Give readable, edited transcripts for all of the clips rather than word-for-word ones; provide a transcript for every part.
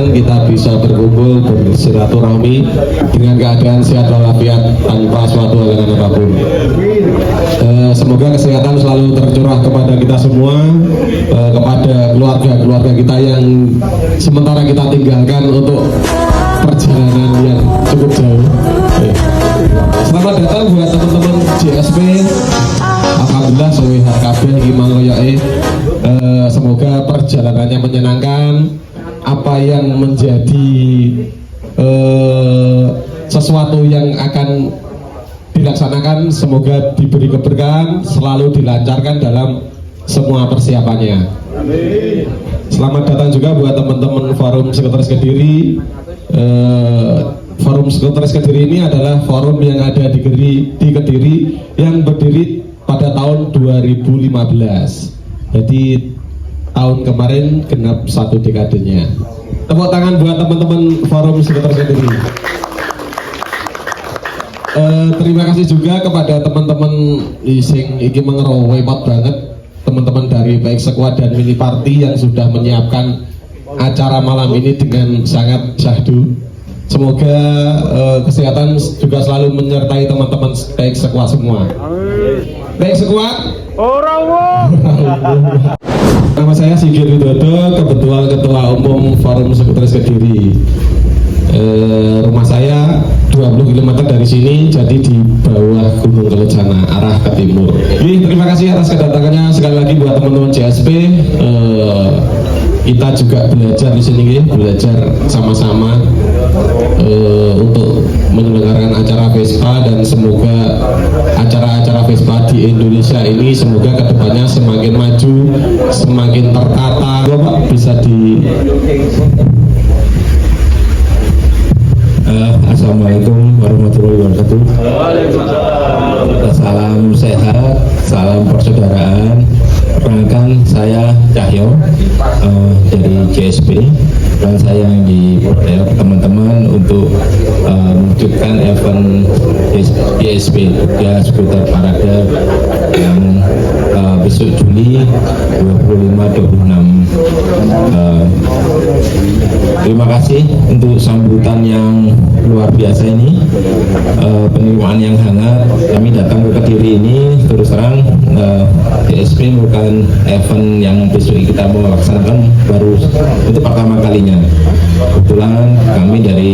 senang kita bisa berkumpul bersilaturahmi dengan keadaan sehat walafiat tanpa suatu halangan apapun. Semoga kesehatan selalu tercurah kepada kita semua, kepada keluarga-keluarga kita yang sementara kita tinggalkan untuk perjalanan yang cukup jauh. Selamat datang buat teman-teman JSP. Alhamdulillah suwe kabeh iki mangkoyoke. Semoga perjalanannya menyenangkan. Apa yang menjadi sesuatu yang akan dilaksanakan semoga diberi keberkahan, selalu dilancarkan dalam semua persiapannya. Selamat datang juga buat teman-teman Forum Sekretaris Kediri. Forum Sekretaris Kediri ini adalah forum yang ada di Kediri yang berdiri pada tahun 2015. Jadi tahun kemarin genap 1 dekadenya. Tepuk tangan buat teman-teman Forum Sekretaris Kediri. Terima kasih juga kepada teman-teman sing iki mengerowepot banget, teman-teman dari baik Sekuat dan Mini Party yang sudah menyiapkan acara malam ini dengan sangat syahdu. Semoga kesehatan juga selalu menyertai teman-teman baik Sekuat semua. Baik Sekuat. Nama saya Sigit Widodo, Ketua Umum Forum Sekretaris Kediri. Rumah saya 20 km dari sini, jadi di bawah Gunung Kelecana, arah ke timur. Terima kasih atas kedatangannya sekali lagi buat teman-teman JSP. Kita juga belajar di sini, belajar sama-sama untuk menyelenggarakan acara Vespa, dan semoga acara-acara Vespa di Indonesia ini semoga kedepannya semakin maju, semakin tertata. Bapak bisa di Assalamualaikum warahmatullahi wabarakatuh. Salam sehat, salam persaudaraan. Perkenalkan, saya Cahyo dari JSP, dan saya yang dipercaya teman-teman untuk mewujudkan event JSP ya seputar parade yang besok Juli 25-26. Terima kasih untuk sambutan yang luar biasa ini, penerimaan yang hangat. Kami datang ke Kediri ini terus terang JSP merupakan event yang besok kita mau laksanakan baru untuk pertama kalinya. Kebetulan kami dari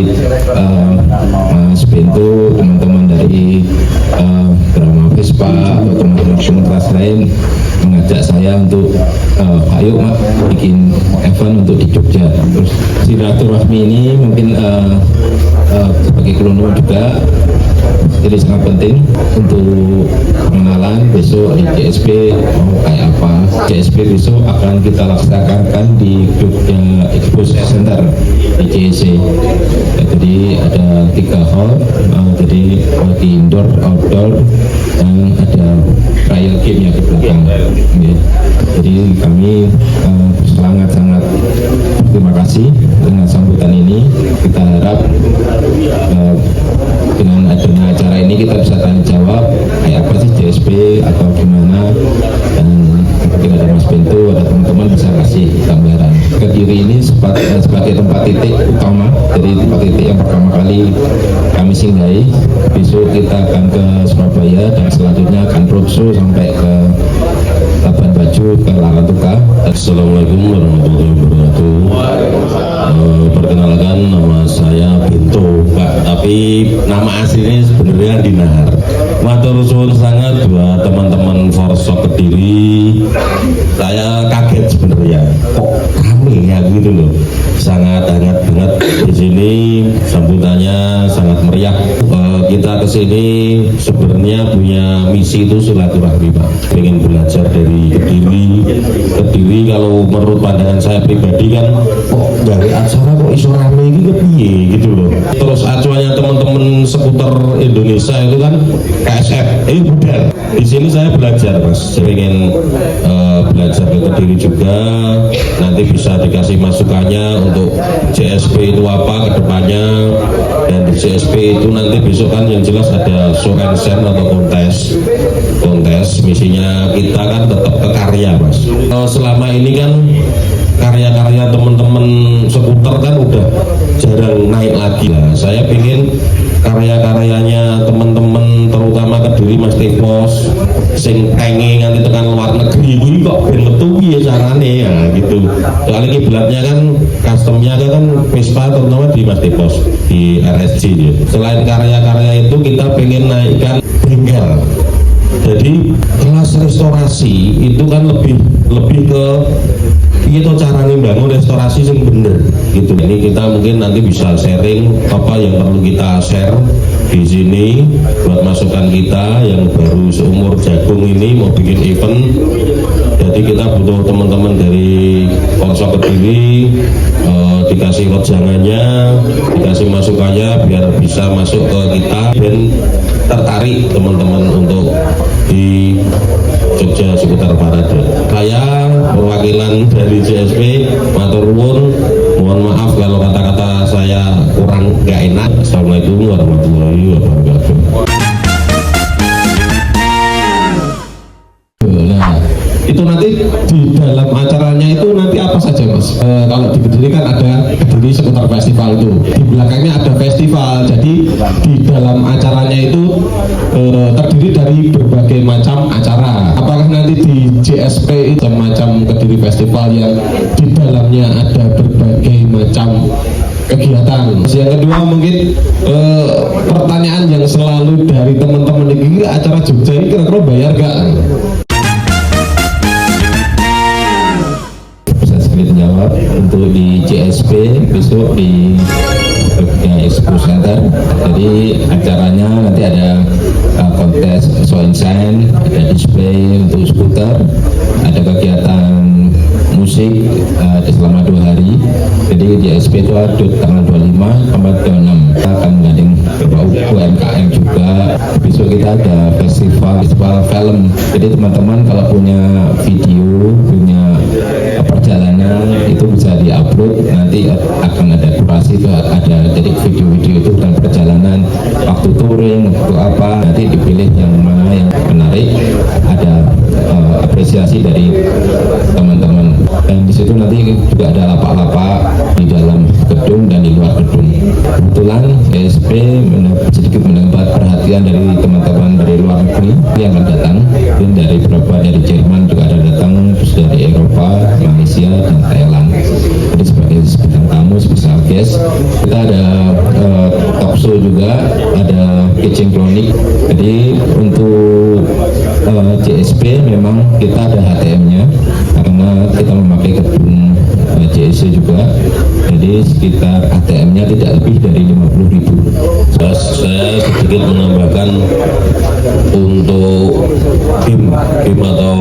Mas Bento, teman-teman dari drama Vespa atau teman-teman komunitas lain mengajak saya untuk ayo Mak bikin event untuk di Jogja. Terus silaturahmi ini mungkin sebagai krono juga jadi sangat penting untuk pengenalan besok di JSP mau kayak apa. JSP besok akan kita laksanakan di Jogja Expo Center di JEC. Jadi ada 3 hall, jadi di indoor, outdoor, dan ada trial game yang di belakang. Jadi kami sangat-sangat terima kasih dengan sambutan ini. Kita harap dengan adanya acara ini kita bisa tanya jawab kayak apa sih JSP atau gimana, dan mungkin ada Mas Bento, ada teman-teman bisa kasih gambaran. Kediri ini sebagai tempat titik utama, jadi tempat titik yang pertama kali kami singgahi. Besok kita akan ke Surabaya dan selanjutnya akan roadshow sampai ke Labuan Bajo, ke Larantuka. Assalamualaikum warahmatullahi wabarakatuh. Perkenalkan, nama saya Bento Pak, tapi nama aslinya sebenarnya Dinar. Matur suwun sangat buat teman-teman Forsok Kediri. Saya kaget sebenarnya, kok rame ya gitu loh. Sangat hangat banget di sini, sambutannya sangat meriah. Kita kesini sebenarnya punya misi itu silaturahmi Pak. Pengen belajar dari Kediri kalau menurut pandangan saya pribadi kan, kok gawe acara kok iso rame gitu piye gitu loh. Terus acuannya teman-teman skuter Indonesia itu kan KSF, bubar. Di sini saya belajar Mas, saya ingin belajar ke Kediri juga, nanti bisa dikasih masukannya untuk JSP itu apa ke depannya, dan di JSP itu nanti besok kan yang jelas ada show and share atau kontes, misinya kita kan tetap ke karya Mas. Selama ini kan karya-karya teman-teman skuter kan udah jarang naik lagi lah. Saya ingin karya-karyanya teman-teman terutama Kediri Mas Tipos sing pengen nganti tekan luar negeri ini kok ben metu piye carane ya gitu. Soalnya kiblatnya kan customnya kan Vespa terutama di Mas Tipos di RSG ya. Selain karya-karya itu kita pengen naikkan bengkel. Jadi kelas restorasi itu kan lebih ke itu caranya bangun restorasi yang bener gitu. Ini kita mungkin nanti bisa sharing apa yang perlu kita share di sini buat masukan kita yang baru seumur jagung ini mau bikin event. Jadi kita butuh teman-teman dari Polsek Kediri dikasih wejangannya, dikasih masukannya biar bisa masuk ke kita dan tertarik teman-teman untuk di Jogja Skuter Parade. Saya perwakilan dari JSP matur nuwun, mohon maaf kalau kata-kata saya kurang nggak enak. Assalamualaikum warahmatullahi wabarakatuh. Nah, itu nanti di dalam acaranya itu nanti apa saja Mas? Kalau di Kediri kan ada Kediri Skuter Festival itu, di belakangnya ada festival, jadi di dalam acaranya itu terdiri dari berbagai macam acara. Apakah nanti di JSP itu macam Kediri Festival yang di dalamnya ada berbagai macam kegiatan? Yang kedua mungkin pertanyaan yang selalu dari teman-teman ini, acara Jogja ini kira-kira bayar gak? Jawab untuk di JSP besok di Expo Center. Jadi acaranya nanti ada kontes show and shine, ada display untuk skuter, ada kegiatan musik selama 2 hari. Jadi JSP itu ada tanggal 25 sampai 26 kita akan menggandeng UMKM juga. Besok kita ada festival film. Jadi teman-teman kalau punya video, punya perjalanan itu bisa diupload, nanti akan ada kurasi itu ada, jadi video-video itu dan perjalanan waktu touring waktu apa nanti dipilih yang mana yang menarik, ada apresiasi dari teman-teman. Dan di situ nanti juga ada lapak-lapak di dalam gedung dan di luar gedung. Kebetulan JSP sedikit mendapat perhatian dari teman-teman dari luar negeri yang akan datang, dan dari beberapa dari Jerman juga ada datang, terus dari Eropa, Malaysia dan Thailand. Jadi sebagai bintang tamu, special guest, kita ada talk show juga, ada kitchen klinik. Jadi untuk JSP memang kita ada HTM-nya karena kita memakai gedung JSC juga. Jadi sekitar ATM-nya tidak lebih dari 50.000. Terus saya sedikit menambahkan untuk game atau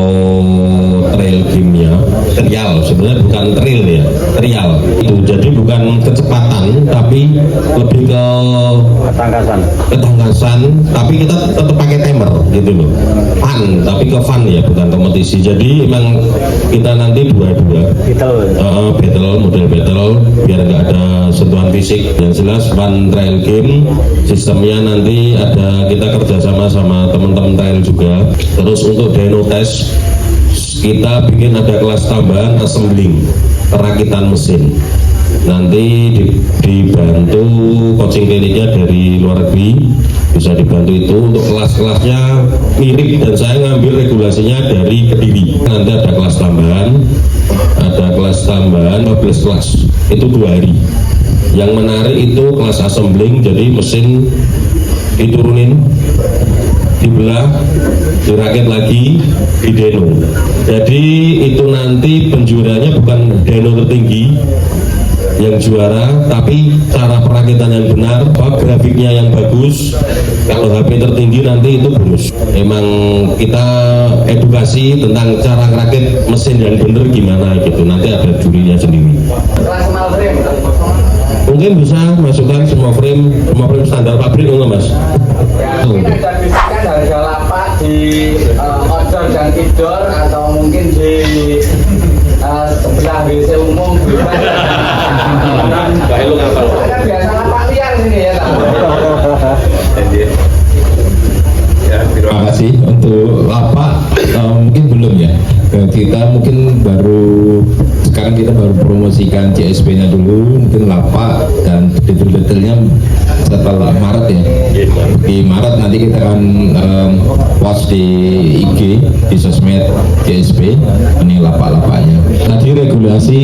trail game-nya, trial sebenarnya bukan trail ya, trial itu jadi bukan kecepatan tapi lebih ke ketangkasan, tapi kita tetap pakai timer gitu loh, fun tapi ke fun ya, bukan kompetisi. Jadi emang kita nanti battle model battle biar nggak ada sentuhan fisik. Yang jelas fun trail game, sistemnya nanti ada kita kerjasama sama teman-teman trail juga. Terus untuk dyno test kita bikin ada kelas tambahan assembling, perakitan mesin. Nanti dibantu coaching kliniknya dari luar negeri, bisa dibantu itu. Untuk kelas-kelasnya mirip dan saya ngambil regulasinya dari Kediri. Nanti ada kelas tambahan 15 kelas, itu 2 hari. Yang menarik itu kelas assembling, jadi mesin diturunin, dibelah, dirakit lagi, di dyno. Jadi itu nanti penjuaranya bukan dyno tertinggi yang juara, tapi cara perakitan yang benar, grafiknya yang bagus. Kalau HP tertinggi nanti itu bonus. Emang kita edukasi tentang cara ngerakit mesin yang benar gimana gitu, nanti ada jurinya sendiri. mungkin bisa masukkan semua frame standar pabrik enggak mas? Bisa diskusikan harga lapak di outdoor dan indoor atau mungkin di sebelah WC umum ada biasa lapak liar sini ya Pak. Terima kasih untuk lapak mungkin belum ya, kita mungkin sekarang kita baru promosikan CSP-nya dulu, mungkin lapak dan detail-detailnya setelah Maret ya. Di Maret nanti kita akan post di IG, di sosmed CSP ini lapak-lapaknya. Tadi regulasi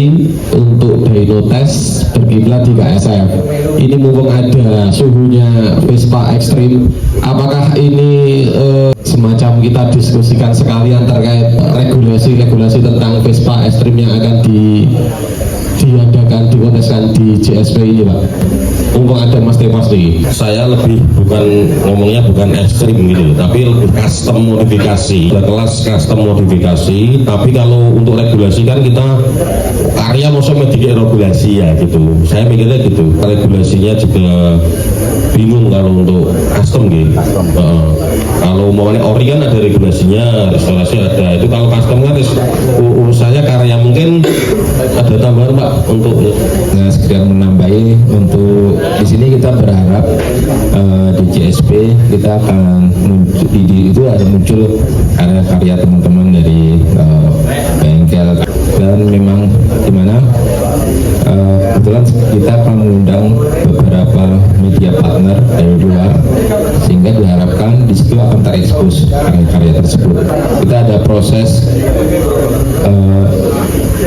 untuk dyno test berkiblat di KSF. Ini mumpung ada suhunya Vespa ekstrim, apakah ini semacam kita diskusikan sekalian terkait regulasi tentang Vespa ekstrim yang akan diadakan, dikonteskan di CSP ini Pak? Mumpung ada Mas Tepas nih. Saya lebih ngomongnya bukan ekstrim gitu, tapi lebih custom modifikasi, kelas custom modifikasi. Tapi kalau untuk regulasi kan kita karya maksudnya tidak regulasi ya gitu. Saya mikirnya gitu, regulasinya juga bingung kalau untuk custom gitu. Kalau mau ori kan ada regulasinya, restorasi ada. Itu kalau custom kan urusannya karya, mungkin ada tambahan Pak untuk sekedar menambahi untuk di sini kita berharap di CSP kita akan itu ada muncul karya teman-teman dari bengkel, dan memang dimana kebetulan kita akan mengundang beberapa media partner dari luar, sehingga diharapkan di situ akan terekspos karya-karya tersebut. Kita ada proses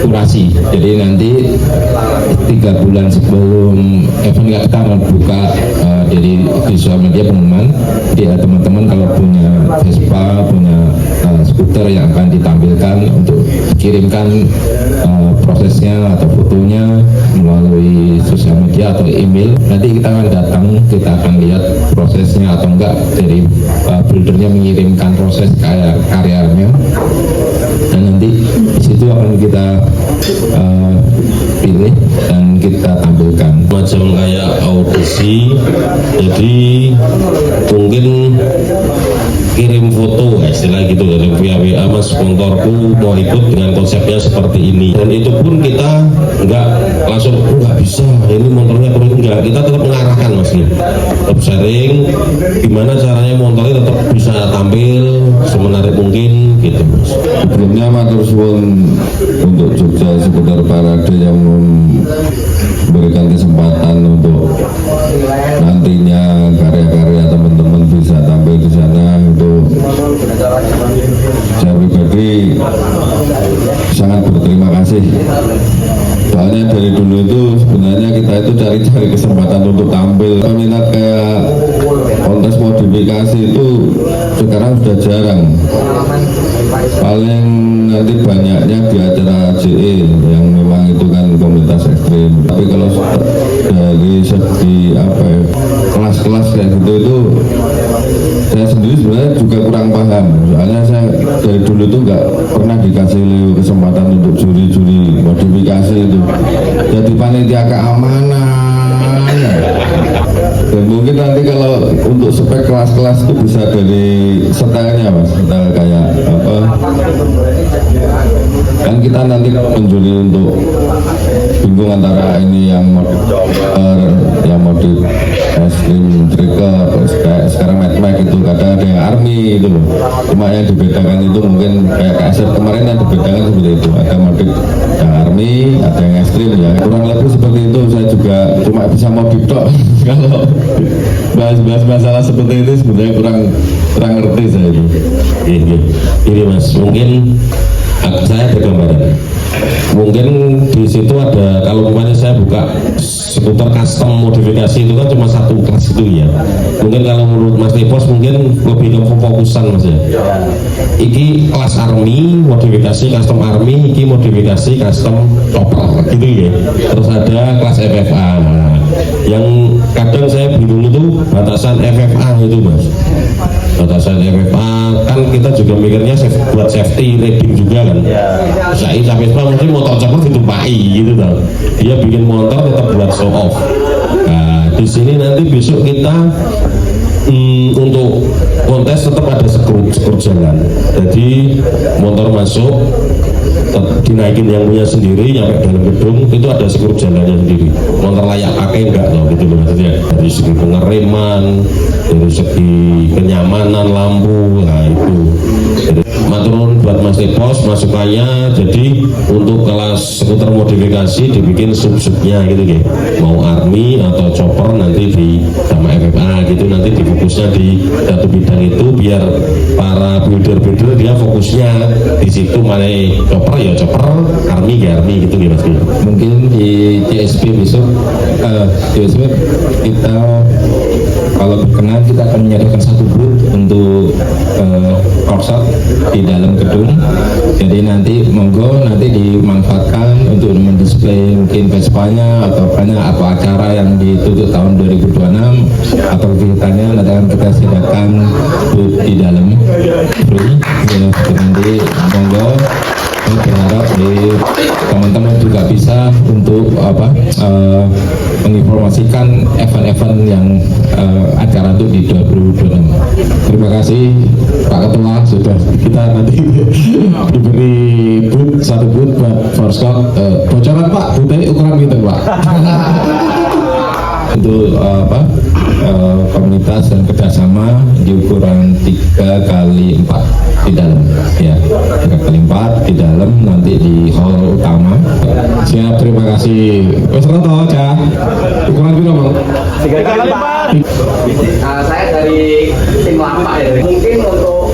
kurasi, jadi nanti 3 bulan sebelum event kita akan buka dari visual media pengumuman. Jadi teman-teman kalau punya Vespa, punya skuter yang akan ditampilkan untuk dikirimkan prosesnya atau fotonya melalui sosial media atau email. Nanti kita akan datang, kita akan lihat prosesnya atau enggak, dari buildernya mengirimkan proses karyanya, dan nanti di situ akan kita pilih dan kita tampilkan macam kayak audisi. Jadi mungkin kirim foto istilah gitu dari via WA, Mas sponsorku mau ikut dengan konsepnya seperti ini, dan itu pun kita enggak langsung nggak bisa ini motornya perlu, enggak, kita tetap mengarahkan Mas nih, tetap sharing gimana caranya motornya tetap bisa tampil semenarik mungkin gitu Mas. Sebelumnya matur suwun untuk Jogja seputar parade yang memberikan kesempatan untuk nantinya karya-karya teman-teman bisa tampil di sana. Untuk saya pribadi sangat berterima kasih, soalnya dari dulu itu sebenarnya kita itu cari-cari kesempatan untuk tampil. Peminat kayak kontes modifikasi itu sekarang sudah jarang, paling nanti banyaknya di acara JE yang memang itu kan komunitas ekstrim. Tapi kalau dari segi kelas-kelas kayak gitu itu saya sendiri sebenarnya juga kurang paham, soalnya saya dari dulu tuh nggak pernah dikasih kesempatan untuk juri-juri modifikasi itu, jadi panitia keamanan. Dan mungkin nanti kalau untuk spek kelas-kelas itu bisa dari setelnya Mas, setel kayak apa, kan kita nanti menjuri untuk bingung antara ini yang modif ekstrim trigger, kayak sekarang Mad Max itu kadang ada yang army itu loh. Cuma yang dibedakan itu mungkin kayak KSF kemarin yang dibedakan seperti itu, ada modif yang army, ada yang ekstrim ya, kurang lebih seperti itu. Saya juga cuma bisa modif tok. Kalau bahas-bahas masalah seperti itu sebenarnya kurang ngerti saya itu. Ini Mas, mungkin saya ada gambaran. Mungkin di situ ada, kalau kemarin saya buka skuter custom modifikasi itu kan cuma satu kelas itu ya. Mungkin kalau menurut Mas Nipos mungkin lebih ke fokusan Mas ya. Iki kelas army modifikasi custom army, iki modifikasi custom chopper gitu ya. Terus ada kelas FFA. Nah, yang kadang saya bingung itu batasan FFA itu Mas. Batasan FFA kan kita juga mikirnya buat safety riding juga kan. Saya sampai mungkin motor chopper ditumpai gitu kan. Dia bikin motor tetap buat show off. di sini nanti besok kita untuk kontes tetap ada skor jalan. Jadi motor masuk dinaikin yang punya sendiri nyampe dalam gedung itu ada skor jalannya sendiri. Motor layak pakai enggak loh gitu loh maksudnya. Dari segi pengereman, dari segi kenyamanan lampu, nah itu. Jadi, maturun buat Mas Tepos masukannya. Jadi untuk kelas skuter modifikasi dibikin sub-subnya gitu ya. Mau army atau chopper nanti di sama FFA gitu, nanti difokusnya di satu bidang itu biar para builder dia fokusnya di situ, mana chopper ya chopper, army ya army gitu ya Mas. Mungkin di CSP besok CSP kita kalau berkenan kita akan menyediakan satu booth untuk workshop di dalam gedung. Jadi nanti monggo nanti dimanfaatkan untuk mendisplay mungkin Vespanya atau banyak apa acara yang ditutup tahun 2026 atau kegiatannya nanti akan kita sediakan booth di dalam free. Ya, nanti monggo. Saya berharap teman-teman juga bisa untuk menginformasikan event-event yang acara itu di 2026. Terima kasih Pak Ketua, sudah kita nanti diberi satu booth buat Forscot. Bocoran Pak, boothnya ukuran gitu Pak. Untuk komunitas dan kerjasama di ukuran 3x4 di dalam, ya 3x4 di dalam, nanti di hall utama. Siap, terima kasih. Wes roto aja. Ukuran berapa Bang? 3x4. Saya dari tim Lampak ya. Mungkin untuk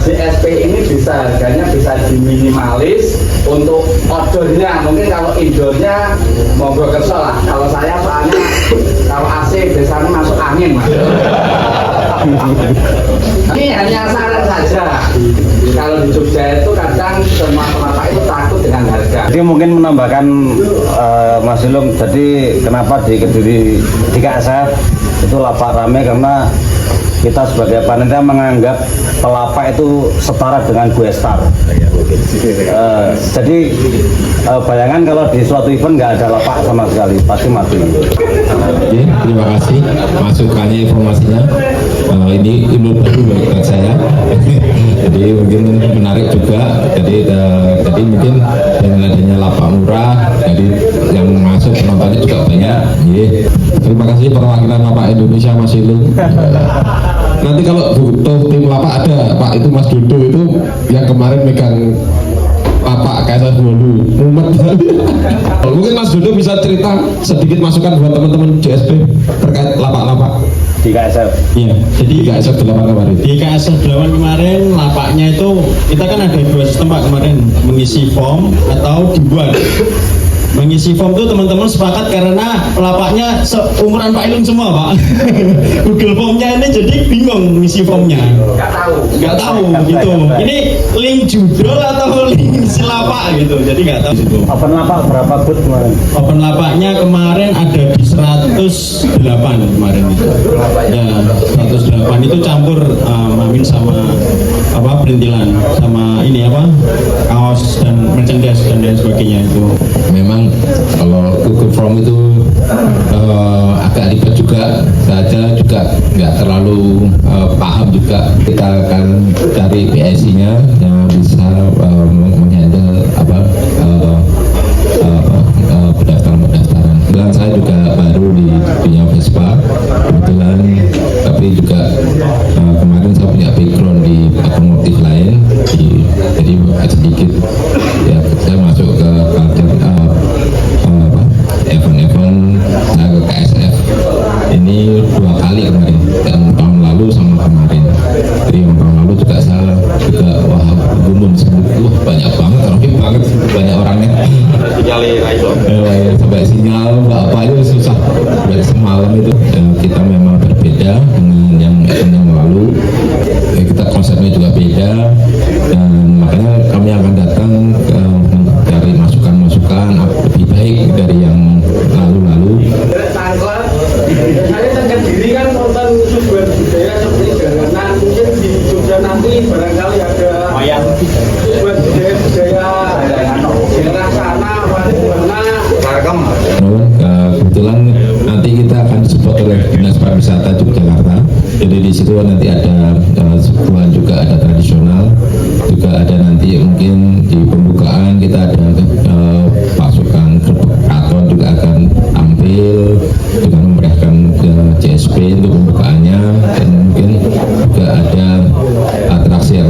GSP ini bisa harganya bisa diminimalis untuk outdoornya. Mungkin kalau indoornya monggo kesel lah. Kalau saya soalnya kalau AC biasanya masuk angin Mas. Ini hanya saran saja. Kalau di Jogja itu kadang semua bapak itu takut dengan harga. Jadi mungkin menambahkan Mas Ilung, jadi kenapa di Kediri di KSF itu lapak rame karena kita sebagai panitia menganggap pelapak itu setara dengan gue star. Jadi bayangan kalau di suatu event nggak ada lapak sama sekali, pasti mati. Oke, terima kasih masukannya, informasinya. Ini ilmu baru buat saya. Jadi mungkin menarik juga. Jadi mungkin dengan adanya lapak murah, jadi yang masuk penontonnya juga banyak. Terima kasih perwakilan Lapak Indonesia Mas Ilung. Nanti kalau butuh tim lapak ada Pak, itu Mas Dodo itu yang kemarin megang lapak KSF Bolu. Mungkin Mas Dodo bisa cerita sedikit masukan buat teman-teman JSP terkait lapak-lapak Di KSF. Iya, jadi di KSF 8 kemarin. di KSF 8 kemarin lapaknya itu kita kan ada 2 sistem Pak kemarin, mengisi form atau dibuat. Mengisi form itu teman-teman sepakat karena lapaknya seumuran Pak Ilung semua Pak. Google Formnya ini jadi bingung mengisi formnya. Nggak tahu gitu. Ini link judul atau link si lapak gitu. Jadi nggak tahu gitu. Open lapak berapa booth kemarin? Open lapaknya kemarin ada di 108 kemarin itu. Ya, 108 itu campur mamin sama perintilan sama ini kaos dan merchandise dan lain sebagainya itu. Memang kalau Google Form itu agak ribet juga, saya juga nggak terlalu paham juga. Kita akan cari PSI-nya yang bisa menghandle pendaftaran. Kebetulan saya juga baru di dunia Vespa, kebetulan, tapi juga kemarin saya punya background di otomotif lain, jadi sedikit ya saya masuk ke event-event saya ke KSF ini 2 kali kemarin, dan tahun lalu sama kemarin. Jadi yang tahun lalu juga saya juga gumun banyak banget banyak orangnya. Sampai sinyal apa itu susah. Dari semalam itu kita memang berbeda dengan yang event yang lalu. Kita konsepnya juga beda, dan makanya kami akan datang dari masukan-masukan lebih baik dari yang lalu-lalu. Saya kan diri kan nonton suguhan budaya seperti jalanan, mungkin di Jogja nanti barangkali ada suguhan budaya daerah sana, mana. Kebetulan nanti kita akan Yogyakarta. Jadi di situ nanti ada sebuah juga ada tradisional, juga ada nanti mungkin di pembukaan kita ada pasukan Keraton juga akan tampil dengan memberikan ke CSP untuk pembukaannya, dan mungkin juga ada atraksi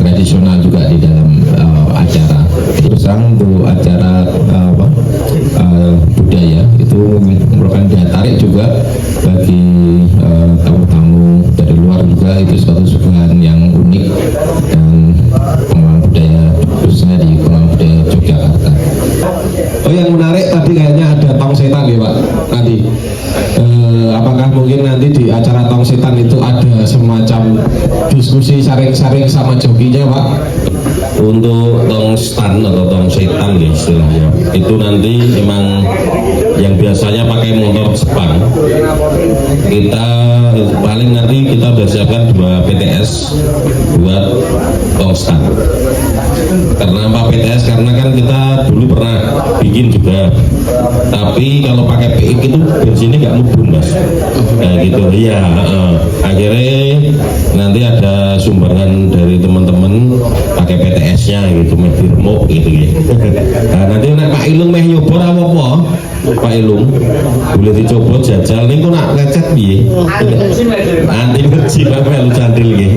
tradisional juga di dalam acara. Terus untuk acara budaya itu merupakan daya tarik juga bagi tamu-tamu dari luar juga, itu suatu suguhan yang unik dan pengembangan budaya khususnya di pengembangan budaya Yogyakarta. Oh, yang menarik tadi kayaknya ada tong setan ya Pak nanti. Apakah mungkin nanti di acara tong setan itu ada semacam diskusi saring-saring sama jokinya Pak? Untuk tong stan atau tong setan ya istilahnya, itu nanti memang yang biasanya pakai motor Jepang, kita paling nanti kita udah siapkan 2 PTS buat tong stan. Karena apa PTS? Karena kan kita dulu pernah bikin juga, tapi kalau pakai PX itu bensinnya nggak mubun Mas, kayak gitu ya. Akhirnya nanti ada sumbangan dari teman-teman pakai PTS-nya gitu, meh diremuk gitu ya. Nah, nanti Pak Ilung meh nyoba apa-apa, Pak Ilung boleh dicoba jajal nih, kok nak lecet piye? Anti bersih Pak melu candil nggih.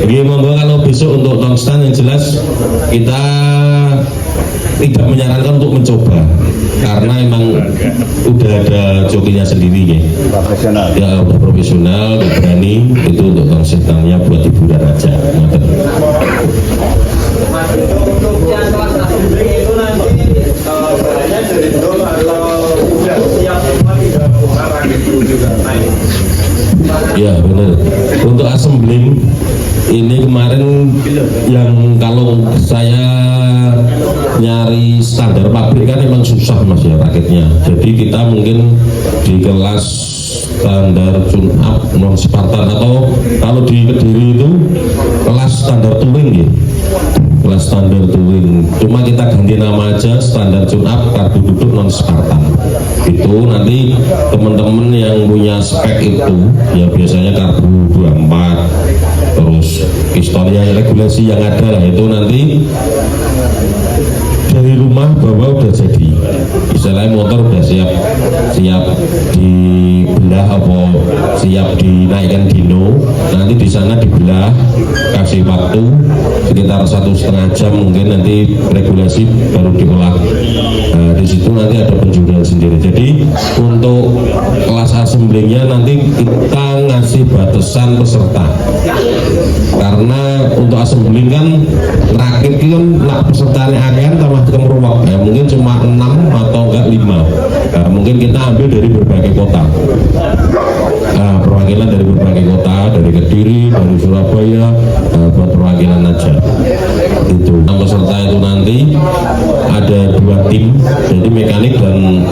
Nggih monggo, kalau besok untuk tongstan yang jelas kita tidak menyarankan untuk mencoba karena emang udah ada jokinya sendiri ya. Profesional. Ya udah profesional, udah berani, itu untuk konsepnya buat hiburan aja. Untuk yang kelas assembly itu nanti bahannya dari drone atau sudah siap semua tidak orang itu juga naik. Ya benar. Untuk assembling ini kemarin yang kalau saya nyari standar pabrik kan memang susah Mas ya rakitnya. Jadi kita mungkin di kelas standar tune up non Spartan, atau kalau di Kediri itu kelas standar touring ya. Kelas standar touring, cuma kita ganti nama aja standar tune up karbu duduk non Spartan. Itu nanti teman-teman yang punya spek itu ya biasanya karbu 24, terus pistonnya regulasi yang ada lah, itu nanti dari rumah bawa udah jadi, misalnya motor udah siap dibelah apa siap dinaikkan dino, nanti di sana dibelah, kasih waktu sekitar 1,5 jam mungkin, nanti regulasi baru diolah. Nah, di situ nanti ada penjualan sendiri. Jadi untuk kelas assemblingnya nanti kita ngasih batasan peserta, karena untuk assembling kan rakit kan nak pesertanya akan tambah kemeruwak ya, mungkin cuma 6 atau enggak 5. Nah, mungkin kita ambil dari berbagai kota. Nah, perwakilan dari berbagai kota, dari Kediri, dari Surabaya, buat perwakilan aja. Itu. Nah, peserta itu nanti ada 2 tim, jadi mekanik dan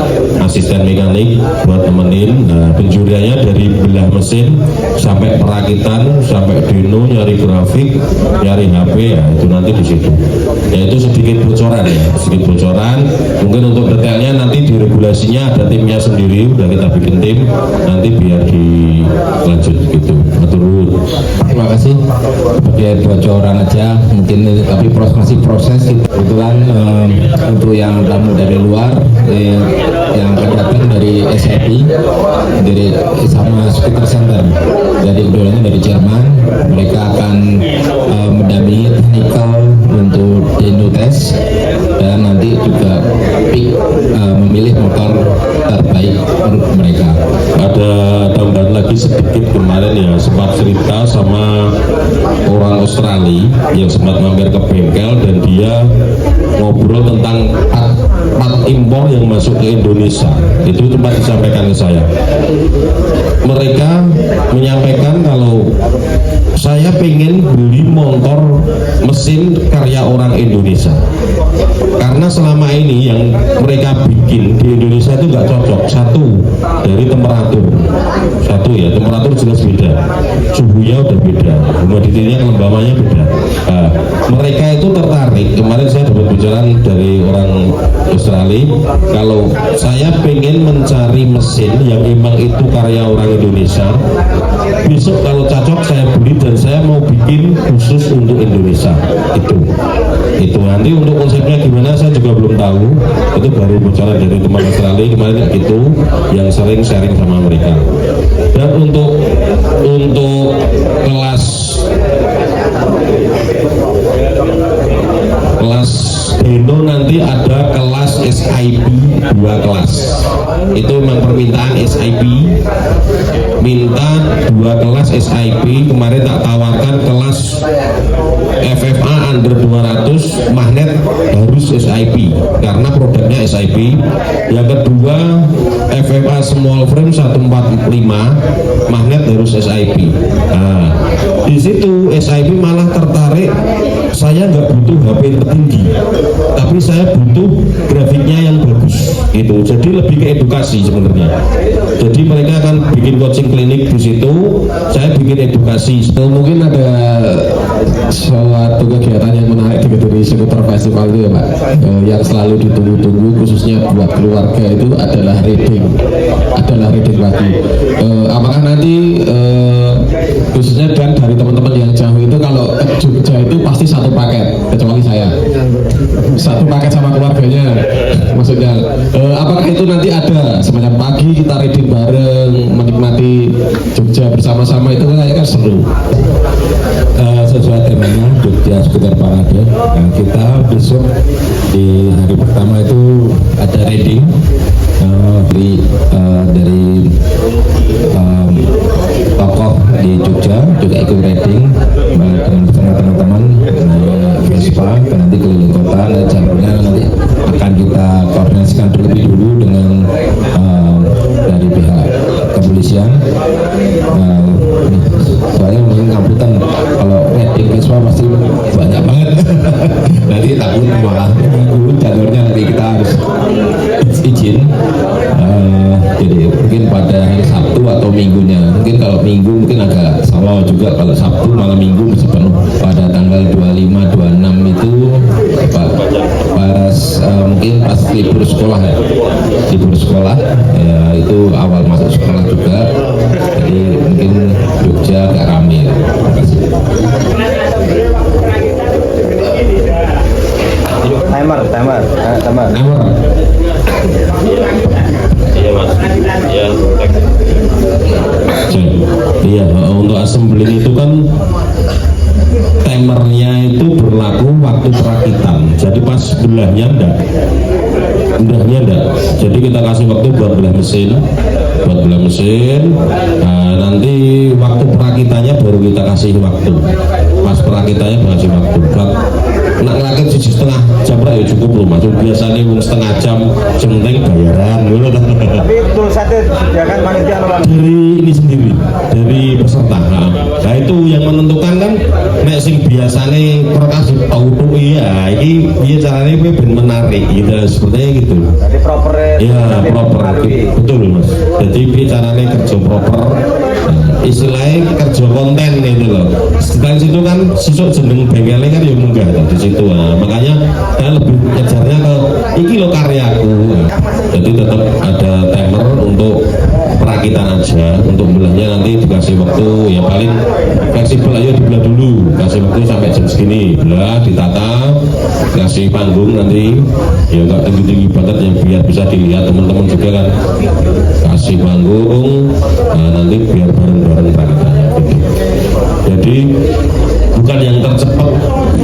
asisten mekanik buat temenin. Nah, penjuriannya dari belah mesin sampai perakitan, sampai dino, nyari grafik, nyari HP, ya itu nanti di situ. Ya itu sedikit bocoran ya, sedikit bocoran. Mungkin untuk detailnya nanti di regulasinya ada timnya sendiri, udah kita bikin tim, nanti biar dilanjut gitu. Terima kasih. Biar bocoran aja mungkin, tapi masih proses. Kebetulan untuk yang tamu dari luar yang akan datang dari SIP, dari sama Skuter Center, dari keduanya dari Jerman, mereka akan mendampingi technical untuk dyno test, dan nanti juga memilih motor terbaik untuk mereka. Ada tambahan lagi sedikit, kemarin ya sempat cerita sama orang Australia yang sempat mampir ke bengkel, dan dia ngobrol tentang part impor yang masuk ke Indonesia. Itu sempat disampaikan ke saya. Mereka menyampaikan kalau saya pengen beli motor mesin karya orang Indonesia, karena selama ini yang mereka bikin di Indonesia itu nggak cocok. Satu, dari temperatur, temperatur jelas beda, suhunya udah beda, humidity-nya, kelembabannya beda. Nah, mereka itu tertarik. Kemarin saya dapat bicara dari orang Australia, kalau saya pengen mencari mesin yang memang itu karya orang Indonesia, besok kalau cocok saya beli dan saya mau bikin khusus untuk Indonesia. Itu nanti untuk konsepnya gimana saya juga belum tahu, itu baru bocoran dari teman Australia kemarin itu yang sering sharing sama mereka. Dan untuk kelas Deno nanti ada kelas SIP 2 kelas. Itu memang permintaan SIP, minta 2 kelas SIP. Kemarin tak tawarkan kelas FFA under 200 magnet harus SIP karena produknya SIP. Yang kedua FFA small frame 145 magnet harus SIP. Nah, di situ SIP malah tertarik, saya nggak butuh HP tertinggi, tapi saya butuh grafiknya yang bagus gitu. Jadi lebih ke edukasi sebenarnya. Jadi mereka akan bikin coaching klinik di situ, saya bikin edukasi. Mungkin ada suatu kegiatan yang menarik dari Skuter Festival itu ya Pak, yang selalu ditunggu-tunggu khususnya buat keluarga itu adalah reading lagi. Apakah nanti khususnya dan dari teman-teman yang jauh itu kalau ke Jogja itu pasti satu paket, kecuali saya satu paket sama keluarganya maksudnya. Apakah itu nanti ada semacam pagi kita reading bareng menikmati Jogja bersama-sama, itu kayaknya kan seru. Sesuai temanya Jogja Skuter Parade. Nah, kita besok di hari pertama itu ada reading dari tokoh di Jogja juga ikut reading bersama teman-teman Vespa, nanti keliling kota. Dan jalurnya nanti akan kita koordinasikan terlebih dulu dengan dari pihak kepolisian. Soalnya mungkin kamputan kalau reading Vespa pasti banyak banget. Nanti takut malah dulu jalurnya nanti kita harus izin. Jadi mungkin pada hari Sabtu atau Minggunya. Mungkin kalau Minggu mungkin agak salah juga, kalau Sabtu malam Minggu masih penuh. Pada tanggal 25, 26 itu mungkin pas libur sekolah ya. Libur sekolah ya, itu awal masuk sekolah juga. Jadi mungkin Jogja agak ramai. Terima kasih. Timer. Iya Mas. Iya, untuk assembling itu kan timernya itu berlaku waktu perakitan. Jadi pas belahnya enggak. Jadi kita kasih waktu buat belah mesin. Nah, nanti waktu perakitannya baru kita kasih waktu. Pas perakitannya kasih waktu. Nak ngerakit 1,5 jam ya cukup loh Mas. Biasanya setengah jam penting bayaran. Tapi itu satu disediakan panitia dari ini sendiri, dari peserta. Nah itu yang menentukan kan. Nek sing biasanya prokasi auto iya, ini dia caranya ben menarik gitu, sepertinya gitu. Jadi proper ya, proper betul Mas. Jadi dia caranya kerja proper, istilahnya kerja konten gitu loh. Setelah situ kan sisuk jeneng bengkelnya kan ya munggah di situ. Nah, makanya saya lebih ngejarnya ke iki lo karyaku. Jadi tetap ada timer untuk perakitan aja, untuk belahnya nanti dikasih waktu ya paling fleksibel aja, dibelah dulu, kasih waktu sampai jam segini, belah, ditata, kasih panggung nanti ya nggak tinggi-tinggi banget yang biar bisa dilihat teman-teman juga kan, kasih panggung, nah nanti biar bareng-bareng perakitannya gitu. Jadi bukan yang tercepat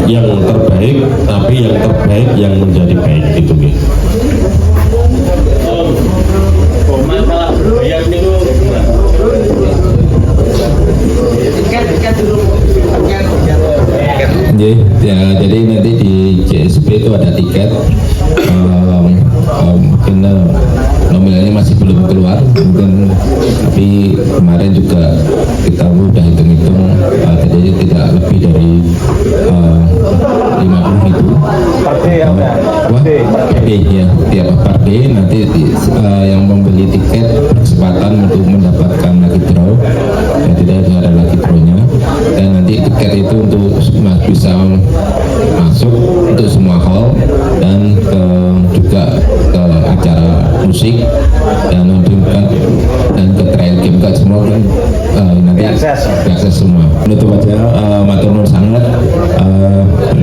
yang terbaik, tapi yang terbaik yang menjadi baik gitu gitu. Ya, jadi nanti di JSP itu ada tiket, mungkin nominalnya masih belum keluar, mungkin tapi kemarin juga kita udah hitung-hitung jadi tidak lebih dari 50.000 per day ya udah. Wah, per day ya, tiap per day nanti yang membeli tiket berkesempatan untuk mendapatkan lucky draw, ya tidak ada lucky draw-nya, dan nanti tiket itu untuk bisa masuk untuk semua hall dan juga ke acara musik dan ke trail game ke semua kan nanti diakses semua. Itu aja, matur nuwun sangat,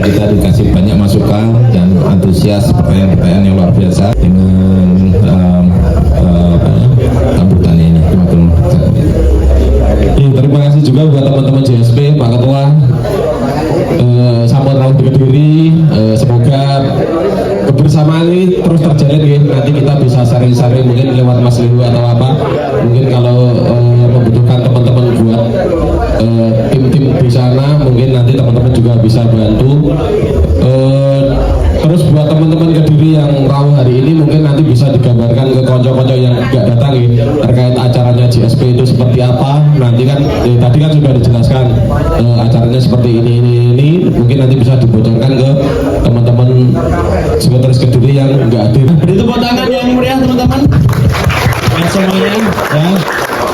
kita dikasih banyak masukan dan antusias, pertanyaan-pertanyaan yang luar biasa dengan sambutan ini. Terima kasih juga buat teman-teman JSP, Pak Ketua, Sampun Rawuh Kediri. Semoga kebersamaan ini terus terjalin ya. Nanti kita bisa sharing-sharing mungkin lewat Mas Lihu atau apa. Mungkin kalau membutuhkan teman-teman buat tim-tim di sana, mungkin nanti teman-teman juga bisa bantu. Terus buat teman-teman Kediri yang rawuh hari ini, mungkin nanti bisa digambarkan ke konco-konco yang nggak datang ya, terkait acaranya JSP itu seperti apa. Nanti kan tadi kan sudah dijelaskan acaranya seperti ini, mungkin nanti bisa dibocorkan ke teman-teman sekretaris Kediri yang nggak hadir. Beri tepuk tangan yang meriah teman-teman. Semuanya ya.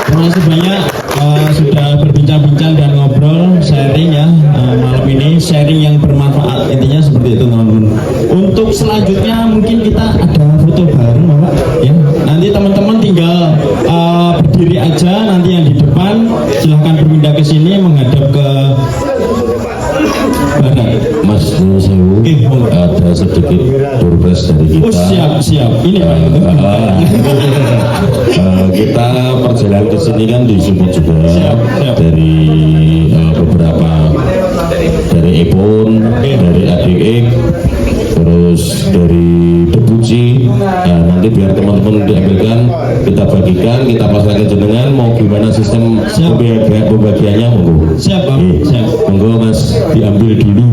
Terima kasih banyak sudah berbincang-bincang dan ngobrol, sharing ya malam ini, sharing yang bermanfaat, intinya seperti itu teman-teman. Untuk selanjutnya mungkin kita ada foto bareng Bapak ya. Nanti teman-teman tinggal berdiri aja, nanti yang di depan silahkan berpindah ke sini menghadap ke barat. Mas Nusewu, ada sedikit doorpress dari kita. Oh siap, ini Pak. Kita perjalanan ke sini kan disupport juga Siap. dari beberapa, dari Epon, dari ADX, terus dari Debuci. Nah, nanti biar teman-teman diambilkan, kita bagikan, kita pasangkan jenengan. Mau gimana sistem pembagiannya, monggo. Siap Pak. Siap. Monggo Mas diambil dulu.